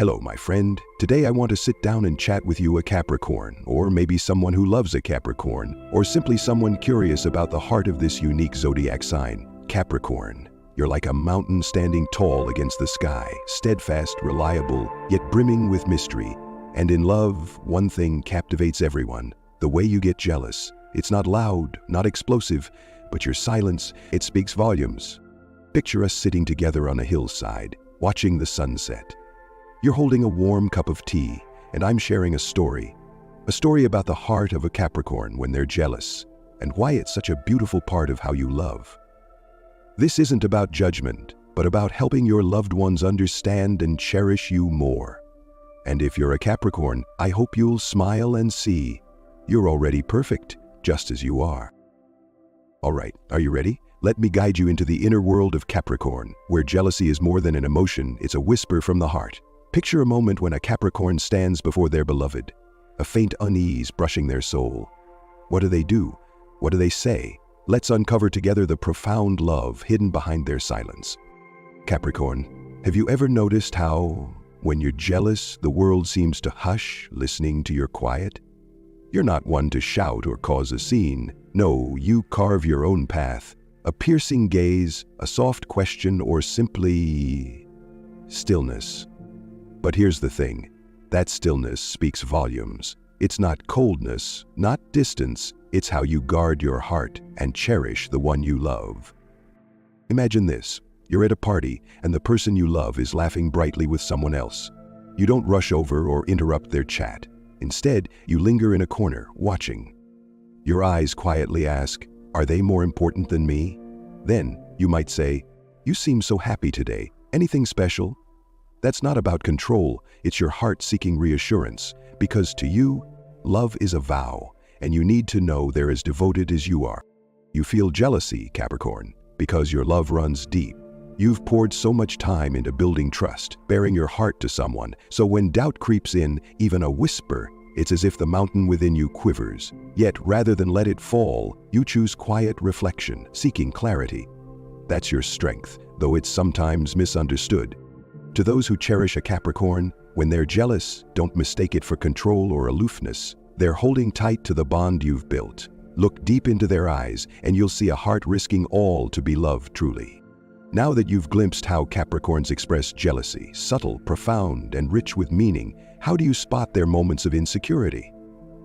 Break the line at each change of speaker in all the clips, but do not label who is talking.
Hello, my friend. Today I want to sit down and chat with you, a Capricorn, or maybe someone who loves a Capricorn, or simply someone curious about the heart of this unique zodiac sign, Capricorn. You're like a mountain standing tall against the sky, steadfast, reliable, yet brimming with mystery. And in love, one thing captivates everyone: the way you get jealous. It's not loud, not explosive, but your silence, it speaks volumes. Picture us sitting together on a hillside, watching the sunset. You're holding a warm cup of tea, and I'm sharing a story about the heart of a Capricorn when they're jealous, and why it's such a beautiful part of how you love. This isn't about judgment, but about helping your loved ones understand and cherish you more. And if you're a Capricorn, I hope you'll smile and see you're already perfect, just as you are. All right, are you ready? Let me guide you into the inner world of Capricorn, where jealousy is more than an emotion, it's a whisper from the heart. Picture a moment when a Capricorn stands before their beloved, a faint unease brushing their soul. What do? What do they say? Let's uncover together the profound love hidden behind their silence. Capricorn, have you ever noticed how, when you're jealous, the world seems to hush, listening to your quiet? You're not one to shout or cause a scene. No, you carve your own path. A piercing gaze, a soft question, or simply stillness. But here's the thing, that stillness speaks volumes. It's not coldness, not distance, it's how you guard your heart and cherish the one you love. Imagine this, you're at a party and the person you love is laughing brightly with someone else. You don't rush over or interrupt their chat. Instead, you linger in a corner, watching. Your eyes quietly ask, are they more important than me? Then, you might say, you seem so happy today. Anything special? That's not about control, it's your heart seeking reassurance, because to you, love is a vow, and you need to know they're as devoted as you are. You feel jealousy, Capricorn, because your love runs deep. You've poured so much time into building trust, bearing your heart to someone, so when doubt creeps in, even a whisper, it's as if the mountain within you quivers. Yet, rather than let it fall, you choose quiet reflection, seeking clarity. That's your strength, though it's sometimes misunderstood. To those who cherish a Capricorn, when they're jealous, don't mistake it for control or aloofness. They're holding tight to the bond you've built. Look deep into their eyes, and you'll see a heart risking all to be loved truly. Now that you've glimpsed how Capricorns express jealousy, subtle, profound, and rich with meaning, how do you spot their moments of insecurity?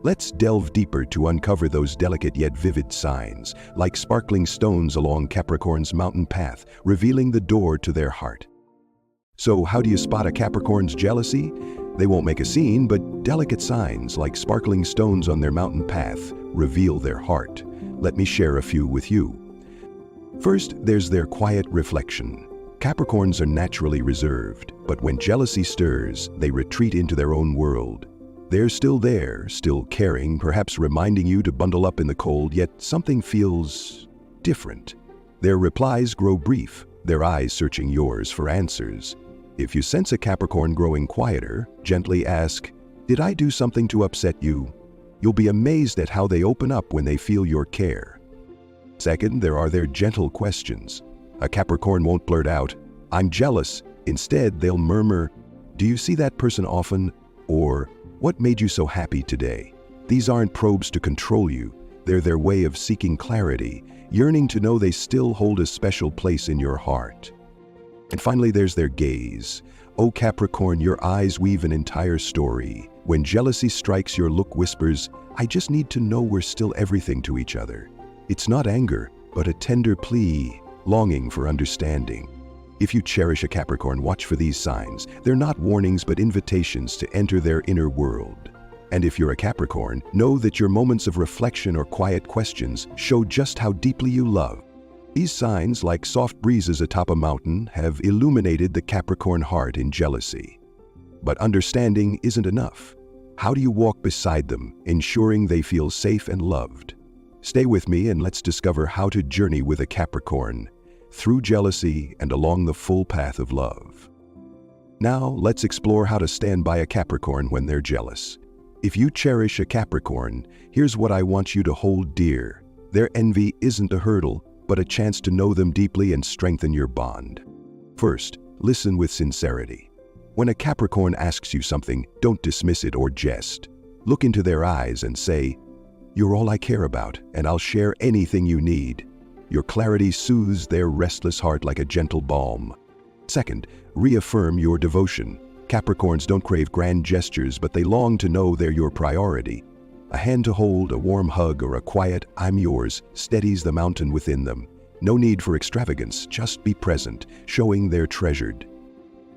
Let's delve deeper to uncover those delicate yet vivid signs, like sparkling stones along Capricorn's mountain path, revealing the door to their heart. So how do you spot a Capricorn's jealousy? They won't make a scene, but delicate signs like sparkling stones on their mountain path reveal their heart. Let me share a few with you. First, there's their quiet reflection. Capricorns are naturally reserved, but when jealousy stirs, they retreat into their own world. They're still there, still caring, perhaps reminding you to bundle up in the cold, yet something feels different. Their replies grow brief, their eyes searching yours for answers. If you sense a Capricorn growing quieter, gently ask, did I do something to upset you? You'll be amazed at how they open up when they feel your care. Second, there are their gentle questions. A Capricorn won't blurt out, I'm jealous. Instead, they'll murmur, do you see that person often? Or, what made you so happy today? These aren't probes to control you. They're their way of seeking clarity, yearning to know they still hold a special place in your heart. And finally, there's their gaze. Oh Capricorn, your eyes weave an entire story. When jealousy strikes, your look whispers, I just need to know we're still everything to each other. It's not anger, but a tender plea, longing for understanding. If you cherish a Capricorn, watch for these signs. They're not warnings, but invitations to enter their inner world. And if you're a Capricorn, know that your moments of reflection or quiet questions show just how deeply you love. These signs, like soft breezes atop a mountain, have illuminated the Capricorn heart in jealousy. But understanding isn't enough. How do you walk beside them, ensuring they feel safe and loved? Stay with me and let's discover how to journey with a Capricorn, through jealousy and along the full path of love. Now, let's explore how to stand by a Capricorn when they're jealous. If you cherish a Capricorn, here's what I want you to hold dear. Their envy isn't a hurdle, but a chance to know them deeply and strengthen your bond. First, listen with sincerity. When a Capricorn asks you something, don't dismiss it or jest. Look into their eyes and say, "You're all I care about, and I'll share anything you need." Your clarity soothes their restless heart like a gentle balm. Second, reaffirm your devotion. Capricorns don't crave grand gestures, but they long to know they're your priority. A hand to hold, a warm hug, or a quiet "I'm yours" steadies the mountain within them. No need for extravagance, just be present, showing they're treasured.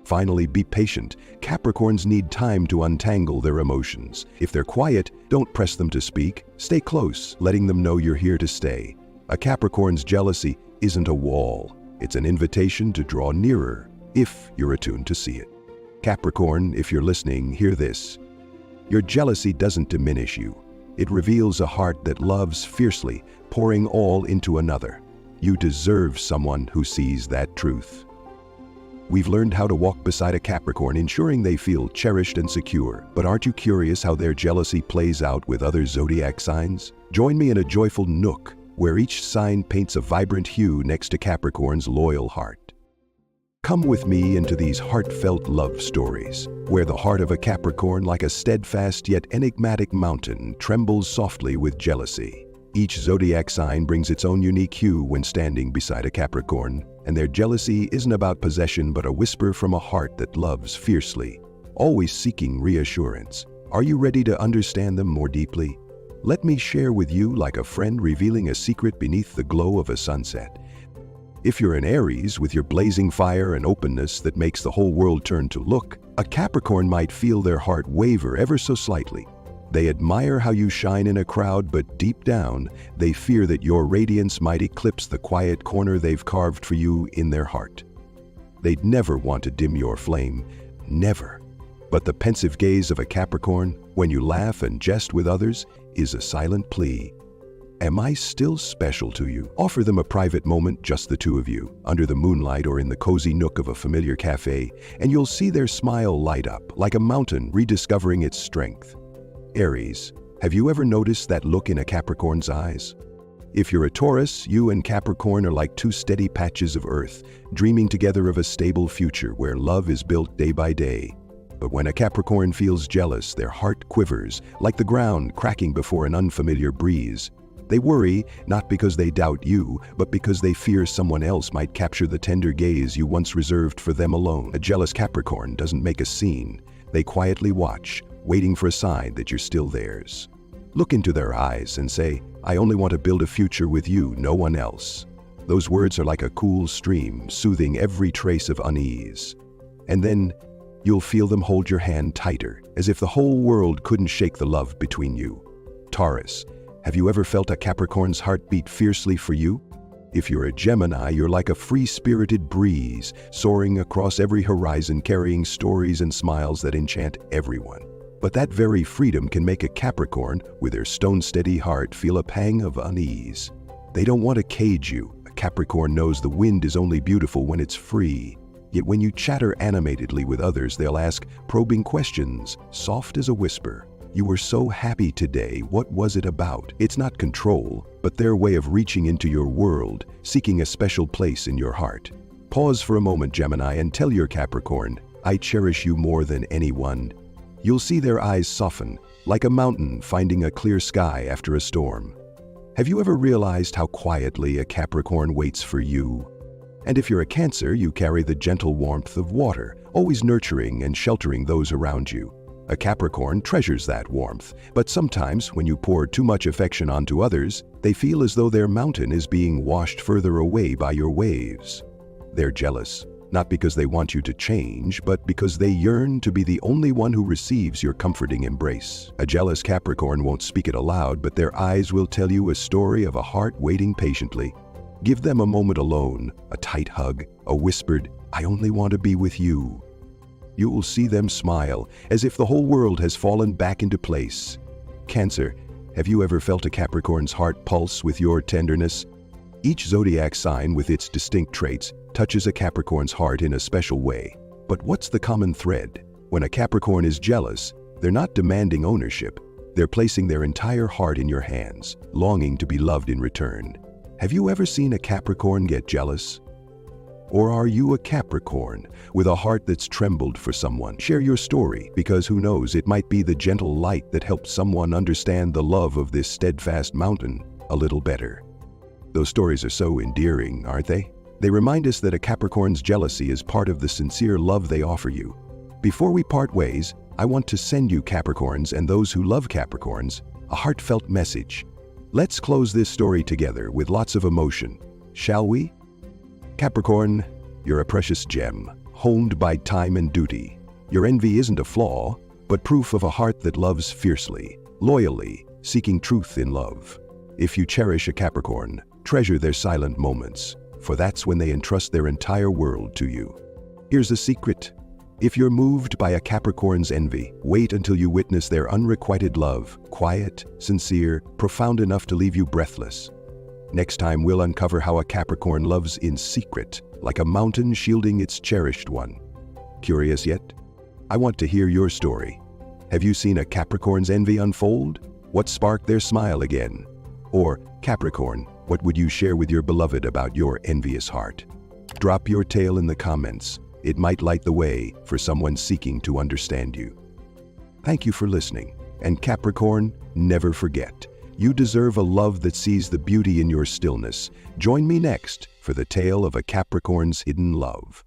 Finally, be patient. Capricorns need time to untangle their emotions. If they're quiet, don't press them to speak. Stay close, letting them know you're here to stay. A Capricorn's jealousy isn't a wall. It's an invitation to draw nearer, if you're attuned to see it. Capricorn, if you're listening, hear this. Your jealousy doesn't diminish you. It reveals a heart that loves fiercely, pouring all into another. You deserve someone who sees that truth. We've learned how to walk beside a Capricorn, ensuring they feel cherished and secure. But aren't you curious how their jealousy plays out with other zodiac signs? Join me in a joyful nook, where each sign paints a vibrant hue next to Capricorn's loyal heart. Come with me into these heartfelt love stories, where the heart of a Capricorn, like a steadfast yet enigmatic mountain, trembles softly with jealousy. Each zodiac sign brings its own unique hue when standing beside a Capricorn, and their jealousy isn't about possession but a whisper from a heart that loves fiercely, always seeking reassurance. Are you ready to understand them more deeply? Let me share with you like a friend revealing a secret beneath the glow of a sunset. If you're an Aries with your blazing fire and openness that makes the whole world turn to look, a Capricorn might feel their heart waver ever so slightly. They admire how you shine in a crowd, but deep down, they fear that your radiance might eclipse the quiet corner they've carved for you in their heart. They'd never want to dim your flame, never. But the pensive gaze of a Capricorn, when you laugh and jest with others, is a silent plea. Am I still special to you? Offer them a private moment, just the two of you, under the moonlight or in the cozy nook of a familiar cafe, and you'll see their smile light up, like a mountain rediscovering its strength. Aries, have you ever noticed that look in a Capricorn's eyes? If you're a Taurus, you and Capricorn are like two steady patches of earth, dreaming together of a stable future where love is built day by day. But when a Capricorn feels jealous, their heart quivers, like the ground cracking before an unfamiliar breeze. They worry, not because they doubt you, but because they fear someone else might capture the tender gaze you once reserved for them alone. A jealous Capricorn doesn't make a scene. They quietly watch, waiting for a sign that you're still theirs. Look into their eyes and say, "I only want to build a future with you, no one else." Those words are like a cool stream, soothing every trace of unease. And then, you'll feel them hold your hand tighter, as if the whole world couldn't shake the love between you. Taurus, have you ever felt a Capricorn's heart beat fiercely for you? If you're a Gemini, you're like a free-spirited breeze, soaring across every horizon, carrying stories and smiles that enchant everyone. But that very freedom can make a Capricorn, with their stone-steady heart, feel a pang of unease. They don't want to cage you. A Capricorn knows the wind is only beautiful when it's free. Yet when you chatter animatedly with others, they'll ask probing questions, soft as a whisper. "You were so happy today, what was it about?" It's not control, but their way of reaching into your world, seeking a special place in your heart. Pause for a moment, Gemini, and tell your Capricorn, "I cherish you more than anyone." You'll see their eyes soften, like a mountain finding a clear sky after a storm. Have you ever realized how quietly a Capricorn waits for you? And if you're a Cancer, you carry the gentle warmth of water, always nurturing and sheltering those around you. A Capricorn treasures that warmth, but sometimes when you pour too much affection onto others, they feel as though their mountain is being washed further away by your waves. They're jealous, not because they want you to change, but because they yearn to be the only one who receives your comforting embrace. A jealous Capricorn won't speak it aloud, but their eyes will tell you a story of a heart waiting patiently. Give them a moment alone, a tight hug, a whispered, "I only want to be with you." You will see them smile, as if the whole world has fallen back into place. Cancer, have you ever felt a Capricorn's heart pulse with your tenderness? Each zodiac sign with its distinct traits touches a Capricorn's heart in a special way. But what's the common thread? When a Capricorn is jealous, they're not demanding ownership. They're placing their entire heart in your hands, longing to be loved in return. Have you ever seen a Capricorn get jealous? Or are you a Capricorn with a heart that's trembled for someone? Share your story, because who knows, it might be the gentle light that helps someone understand the love of this steadfast mountain a little better. Those stories are so endearing, aren't they? They remind us that a Capricorn's jealousy is part of the sincere love they offer you. Before we part ways, I want to send you Capricorns and those who love Capricorns a heartfelt message. Let's close this story together with lots of emotion, shall we? Capricorn, you're a precious gem, honed by time and duty. Your envy isn't a flaw, but proof of a heart that loves fiercely, loyally, seeking truth in love. If you cherish a Capricorn, treasure their silent moments, for that's when they entrust their entire world to you. Here's a secret. If you're moved by a Capricorn's envy, wait until you witness their unrequited love, quiet, sincere, profound enough to leave you breathless. Next time, we'll uncover how a Capricorn loves in secret, like a mountain shielding its cherished one. Curious yet? I want to hear your story. Have you seen a Capricorn's envy unfold? What sparked their smile again? Or, Capricorn, what would you share with your beloved about your envious heart? Drop your tale in the comments. It might light the way for someone seeking to understand you. Thank you for listening. And Capricorn, never forget, you deserve a love that sees the beauty in your stillness. Join me next for the tale of a Capricorn's hidden love.